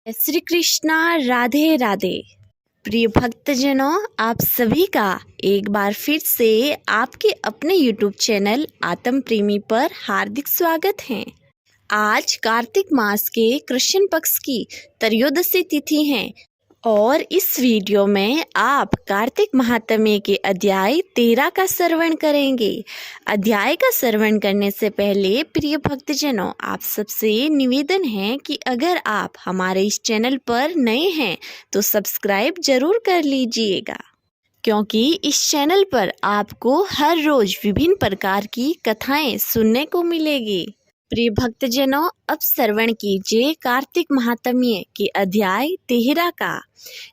श्री कृष्णा, राधे राधे। प्रिय भक्तजनों, आप सभी का एक बार फिर से आपके अपने YouTube चैनल आत्म प्रेमी पर हार्दिक स्वागत है। आज कार्तिक मास के कृष्ण पक्ष की त्रयोदशी तिथि है और इस वीडियो में आप कार्तिक महात्म्य के अध्याय 13 का श्रवण करेंगे। अध्याय का श्रवण करने से पहले प्रिय भक्तजनों, आप सबसे निवेदन है कि अगर आप हमारे इस चैनल पर नए हैं तो सब्सक्राइब जरूर कर लीजिएगा, क्योंकि इस चैनल पर आपको हर रोज विभिन्न प्रकार की कथाएं सुनने को मिलेगी। प्रिय भक्तजनों, अब श्रवण कीजिए कार्तिक महात्म्य के अध्याय 13 का।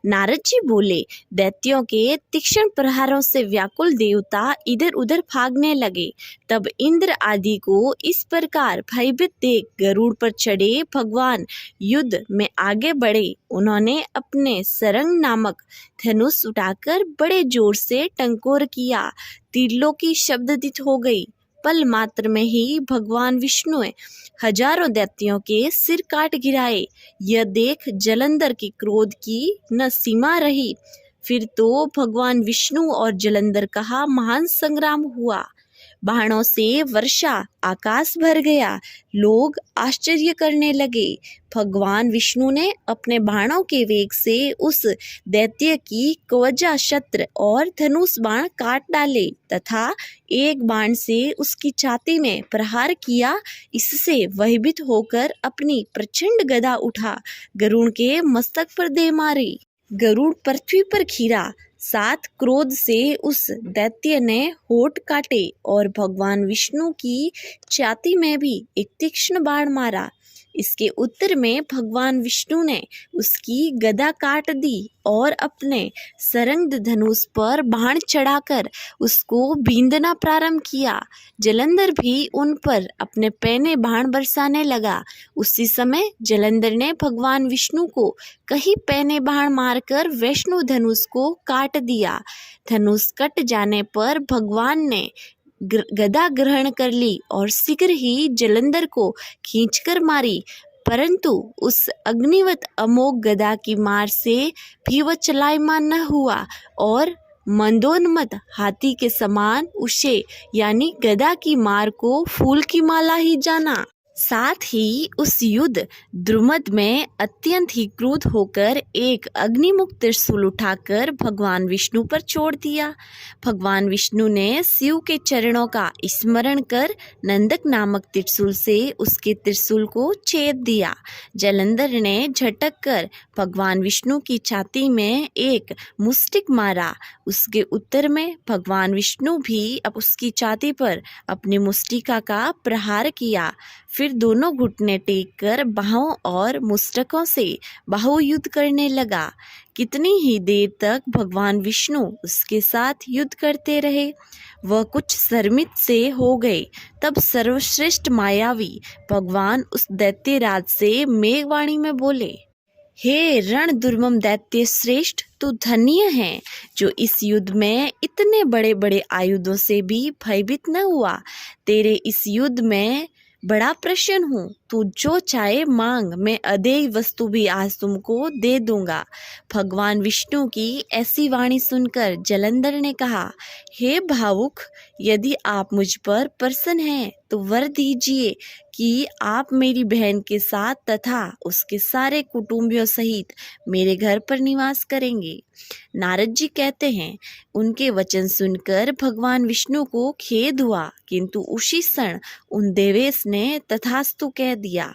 नारद जी बोले, दैत्यों के तीक्ष्ण प्रहारों से व्याकुल देवता इधर उधर भागने लगे। तब इंद्र आदि को इस प्रकार भयभीत देख गरुड़ पर चढ़े भगवान युद्ध में आगे बढ़े। उन्होंने अपने सरंग नामक धनुष उठाकर बड़े जोर से टंकोर किया। त्रिलोकी शब्ददित हो गई। पल मात्र में ही भगवान विष्णु ने हजारों दैत्यों के सिर काट गिराए। यह देख जलंधर के क्रोध की न सीमा रही। फिर तो भगवान विष्णु और जलंधर का महान संग्राम हुआ। बाणों से वर्षा आकाश भर गया। लोग आश्चर्य करने लगे। भगवान विष्णु ने अपने बाणों के वेग से उस दैत्य की कवचा, शस्त्र और धनुष बाण काट डाले तथा एक बाण से उसकी छाती में प्रहार किया। इससे भयभीत होकर अपनी प्रचंड गदा उठा गरुड़ के मस्तक पर दे मारी। गरुड़ पृथ्वी पर गिरा। साथ क्रोध से उस दैत्य ने होठ काटे और भगवान विष्णु की छाती में भी एक तीक्ष्ण बाण मारा। इसके उत्तर में भगवान विष्णु ने उसकी गदा काट दी और अपने सरंग धनुष पर बाण चढ़ाकर उसको बींधना प्रारंभ किया। जलंधर भी उन पर अपने पैने बाण बरसाने लगा। उसी समय जलंधर ने भगवान विष्णु को कई पैने बाण मारकर वैष्णु धनुष को काट दिया। धनुष कट जाने पर भगवान ने गदा ग्रहण कर ली और शीघ्र ही जलंधर को खींचकर मारी। परंतु उस अग्निवत अमोघ गदा की मार से भी वह चलायमान न हुआ और मंदोन्मत्त हाथी के समान उसे यानी गदा की मार को फूल की माला ही जाना। साथ ही उस युद्ध द्रुमद में अत्यंत ही क्रुद्ध होकर एक अग्निमुख त्रिशूल उठाकर भगवान विष्णु पर छोड़ दिया। भगवान विष्णु ने शिव के चरणों का स्मरण कर नंदक नामक त्रिशूल से उसके त्रिशूल को छेद दिया। जलंधर ने झटक कर भगवान विष्णु की छाती में एक मुष्टिक मारा। उसके उत्तर में भगवान विष्णु भी अब उसकी छाती पर अपनी मुष्टिका का प्रहार किया। फिर दोनों घुटने टेक कर बाहों और मुष्टकों से बाहुयुद्ध करने लगा। कितनी ही देर तक भगवान विष्णु उसके साथ युद्ध करते रहे। वह कुछ शर्मित से हो गए। तब सर्वश्रेष्ठ मायावी भगवान उस दैत्यराज से मेघवाणी में बोले, हे रण दुर्मम दैत्य श्रेष्ठ, तू धन्य है जो इस युद्ध में इतने बड़े बड़े आयुधों से भी भयभीत न हुआ। तेरे इस युद्ध में बड़ा प्रसन्न हूँ। तू जो चाहे मांग, मैं अदेय वस्तु भी आज तुमको दे दूंगा। भगवान विष्णु की ऐसी वाणी सुनकर जलंधर ने कहा, हे भावुक, यदि आप मुझ पर प्रसन्न हैं तो वर दीजिए कि आप मेरी बहन के साथ तथा उसके सारे कुटुंबियों सहित मेरे घर पर निवास करेंगे। नारद जी कहते हैं, उनके वचन सुनकर भगवान विष्णु को खेद हुआ, किंतु उसी क्षण उन देवेश ने तथास्तु कह दिया।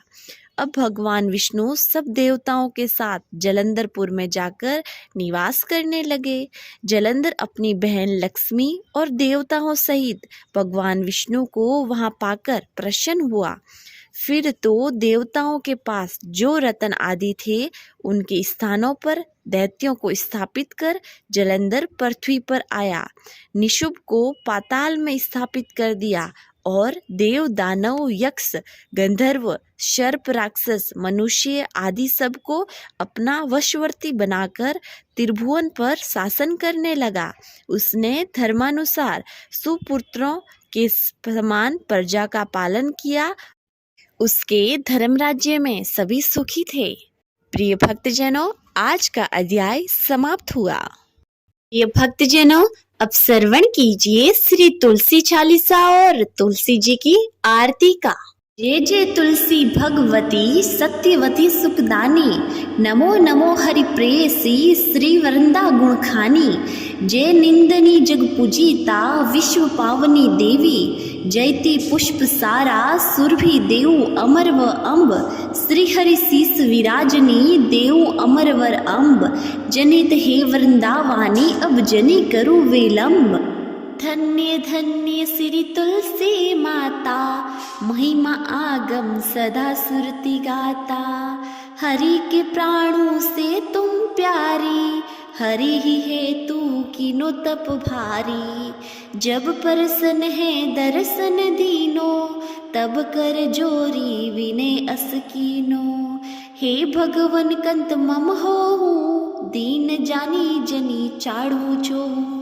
अब भगवान विष्णु सब देवताओं के साथ जलंधरपुर में जाकर निवास करने लगे। जलंधर अपनी बहन लक्ष्मी और देवताओं सहित भगवान विष्णु को वहां पाकर प्रसन्न हुआ। फिर तो देवताओं के पास जो रत्न आदि थे उनके स्थानों पर दैत्यों को स्थापित कर जलंधर पृथ्वी पर आया। निशुंभ को पाताल में स्थापित कर दिया और देव, दानव, यक्ष, गंधर्व, सर्प, राक्षस, मनुष्य आदि सबको अपना वशवर्ती बनाकर त्रिभुवन पर शासन करने लगा। उसने धर्मानुसार सुपुत्रों के समान प्रजा का पालन किया। उसके धर्म राज्य में सभी सुखी थे। प्रिय भक्तजनों, आज का अध्याय समाप्त हुआ। प्रिय भक्तजनों, अब श्रवण कीजिए श्री तुलसी चालीसा और तुलसी जी की आरती का। जय जय तुलसी भगवती सत्यवती सुखदानी, नमो नमो हरि प्रेयसी श्री वृंदा गुणखानी। जय निंदनी जग पूजिता विश्व पावनी देवी, जयति पुष्प सारा सुरभि देव अमर व अम्ब। श्री हरि शीस विराजनी देव अमर वर अम्ब, जनित हे वृंदावानी अब जनी करु विलंब। धन्य धन्य श्री तुलसी माता, महिमा आगम सदा सुरति गाता। हरि के प्राणों से तुम प्यारी, हरि ही है तू कीनो तप भारी। जब परसन है दर्शन दीनो, तब कर जोरी विनय अस कीनो। हे भगवन कंत मम होहु, दीन जानी जनी चाड़ू चोहू।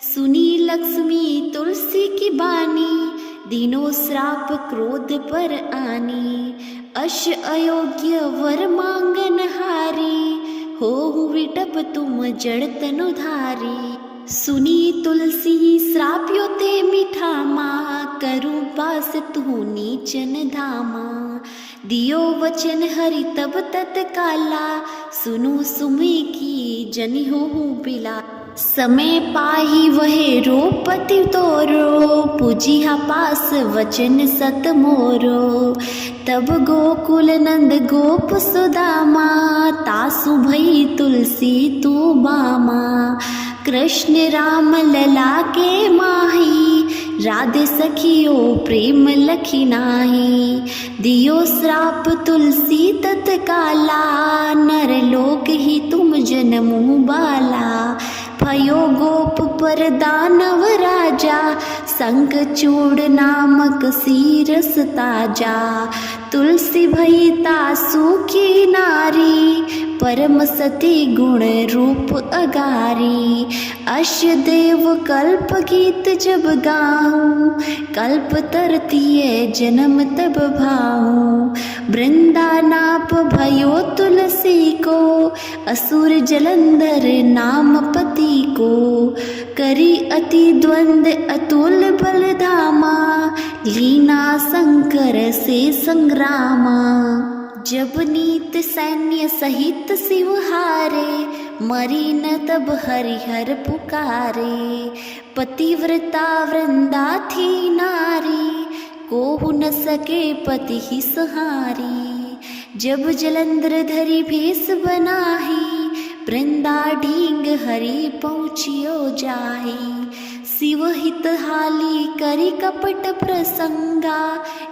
सुनी लक्ष्मी तुलसी की बानी, दीनो श्राप क्रोध पर आनी। अश अयोग्य वर मांगन हारी, हो विटप तुम जड़ तनु धारी। सुनी तुलसी श्राप्यो ते मीठा माँ, करूँ पास तू नीचन धामा। दियो वचन हरि तब तत्काला, सुनु सुमी की जनि होहु बिला। समय पाही वहे रोपति तोरो, पूजिहा पास वचन सत मोरो। तब गोकुल नंद गोप सुदामा, तासु भई तुलसी तू बामा। कृष्ण राम लला के माही, राधे सखियो प्रेम लखी नाही। दियो श्राप तुलसी तत्काला, नर लोक ही तुम जन्मु बाला। भयो गोप पर दानव राजा, शंखचूड़ नामक सीरस ताजा। तुलसी भई तासु की नारी, परम सती गुण रूप अगारी। अश देव कल्प गीत जब गाऊं, कल्प तरतीय जन्म तब भाऊं। वृंदा नाप भयो तुलसी को, असुर जलंधर नाम पति को। करी अति द्वंद अतुल बल धामा, लीना शंकर से संग्रामा। जब नीत सैन्य सहित शिव हारे, मरी न तब हरिहर पुकारे। पतिव्रता वृंदा थी नारी, कोहु न सके पति ही सहारी। जब जलंधर धरी भेष बनाही, वृंदा ढींग हरि पहुँचियो जाही। शिव हित हाली करी कपट प्रसंगा,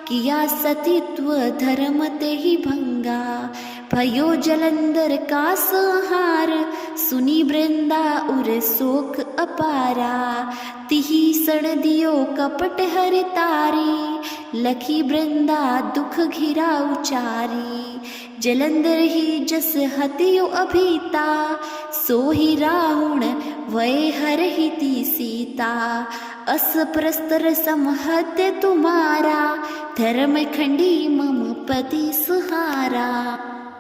किया सतीत्व धर्म ते ही भंगा। भयो जलंधर का संहार, सुनी वृंदा उर शोक अपारा। तिही सण दियो कपट हरि तारी, लखी वृंदा दुख घिरा उचारी। जलंधर ही जस हतियो अभीता, सोही रावण वै हर हिति सीता। अस प्रस्तर समहत्य तुम्हारा, धर्म खंडी मम पति सुहारा।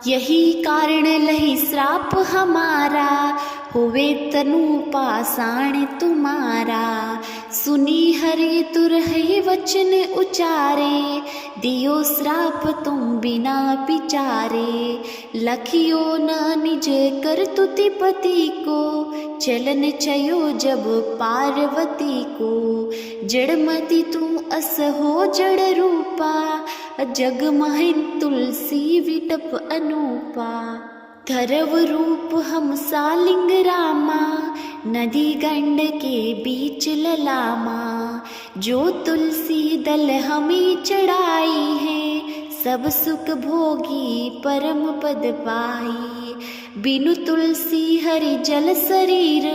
यही कारण लही श्राप हमारा, होवे तनु पाषाण तुम्हारा। सुनी हरि तुरहि वचन उचारे, दियो श्राप तुम बिना विचारे। लखियो न निज कर तुति पति को, चलन चयो जब पार्वती को। जड़मति तू अस हो जड़ रूपा, जग महिन तुलसी विटप अनूपा। धरव रूप हम सालिंग रामा, नदी गंड के बीच ललामा। जो तुलसी दल हमें चढ़ाई है, सब सुख भोगी परम पद पाई। बिनु तुलसी हरि जल शरीर,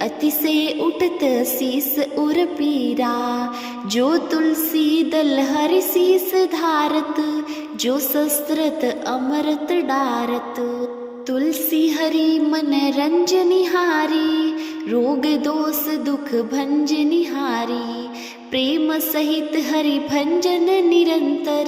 अति से उठत शीस उर पीरा। जो तुलसी दल हरि शीस धारत, जो शस्त्रत अमृत डारत। तुलसी हरि मन रंजनिहारी, रोग दोष दुख भंजनिहारी। प्रेम सहित हरि भंजन निरंतर,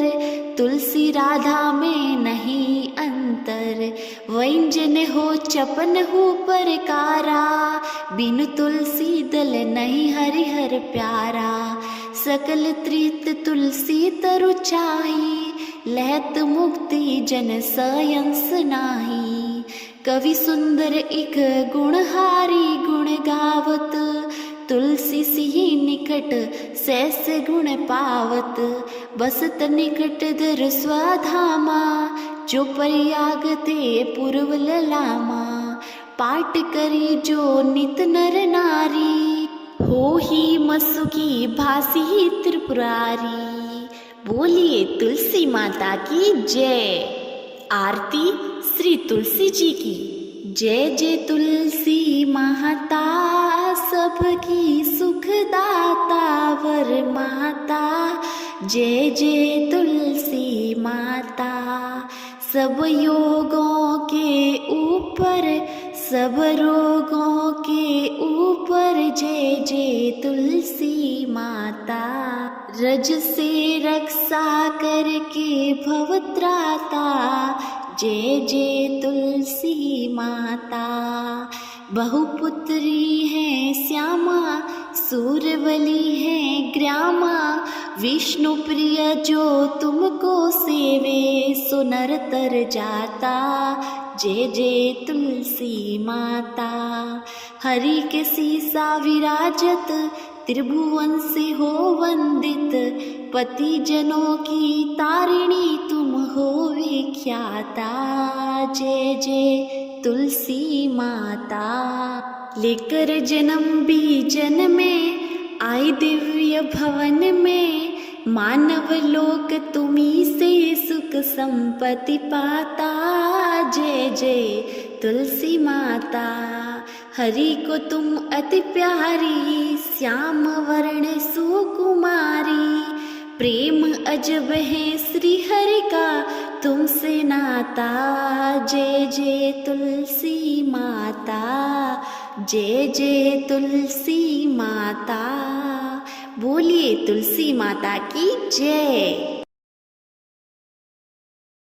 तुलसी राधा में नहीं अंतर। व्यंजन हो चपन हो परकारा, बिनु तुलसी दल नहीं हरिहर प्यारा। सकल त्रित तुलसी तरु चाही, लहत मुक्ति जन सयंस नाही। कवि सुंदर इक गुणहारी गुण गावत, तुलसी सिहि निकट सैस गुण पावत। बसत निकट दर स्वधामा, जो परियाग ते पूर्व ललामा। पाठ करी जो नित नर नारी, हो ही मसुकी भासी त्रिपुरारी। बोलिए तुलसी माता की जय। आरती श्री तुलसी जी की। जय जय तुलसी माता, सबकी सुखदाता वर माता। जय जय तुलसी माता, सब योगों के ऊपर, सब रोगों के ऊपर। जय जय तुलसी माता, रज से रक्षा करके भवत्राता। जय जय तुलसी माता, बहुपुत्री है श्यामा, सूरवली है ग्रामा। विष्णु प्रिय जो तुमको सेवे, सो नर तर जाता। जय जय तुलसी माता, हरि के सीसा विराजत, त्रिभुवन से हो वंदित। पति जनों की तारिणी तुम हो विख्याता। जय जय तुलसी माता, लेकर जन्म बीजन में आई दिव्य भवन में। मानव लोक तुम्ही से सुख संपत्ति पाता। जय जय तुलसी माता, हरि को तुम अति प्यारी, श्याम वर्ण सुकुमारी। प्रेम अजब है श्री हरि का तुमसे नाता। जय जय तुलसी माता, जय जय तुलसी माता। बोलिए तुलसी माता की जय।